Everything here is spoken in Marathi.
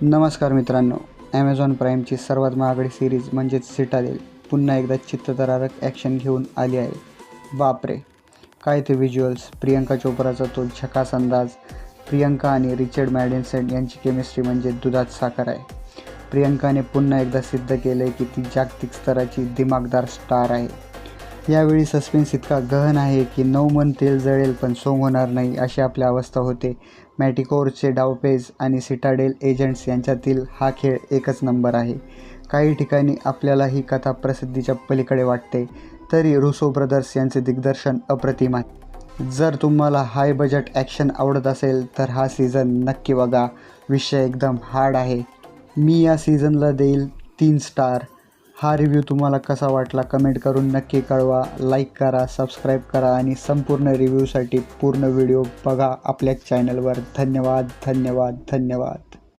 नमस्कार मित्रांनो, ॲमेझॉन प्राईमची सर्वात महागडी सिरीज म्हणजेच सिटाडेल पुन्हा एकदा चित्तथरारक ॲक्शन घेऊन आली आहे। बापरे, काय ते व्हिज्युअल्स, प्रियंका चोप्राचा तो झकास अंदाज। प्रियंका आणि रिचर्ड मॅडिसन यांची केमिस्ट्री म्हणजे दुधात साखर आहे। प्रियंकाने पुन्हा एकदा सिद्ध केले की ती जागतिक स्तराची दिमागदार स्टार आहे। यावेळी सस्पेन्स इतका गहन आहे की 9 मन तेल जळेल पण सोंग होणार नाही अशी आपली अवस्था होते। मॅटिकोरचे डावपेच आणि सिटाडेल एजंट्स यांच्यातील हा खेळ एकच नंबर आहे। काही ठिकाणी आपल्याला ही कथा प्रसिद्धीच्या पलीकडे वाटते, तरी रुसो ब्रदर्स यांचे दिग्दर्शन अप्रतिम आहे। जर तुम्हाला हाय बजेट ॲक्शन आवडत असेल तर हा सीझन नक्की बघा। विषय एकदम हार्ड आहे। मी या सीझनला देईल 3 स्टार। हा रिव्ह्यू तुम्हाला कसा वाटला कमेंट करून नक्की कळवा। लाईक करा, सबस्क्राईब करा आणि संपूर्ण रिव्ह्यूसाठी पूर्ण व्हिडिओ बघा आपल्या चॅनलवर। धन्यवाद धन्यवाद धन्यवाद।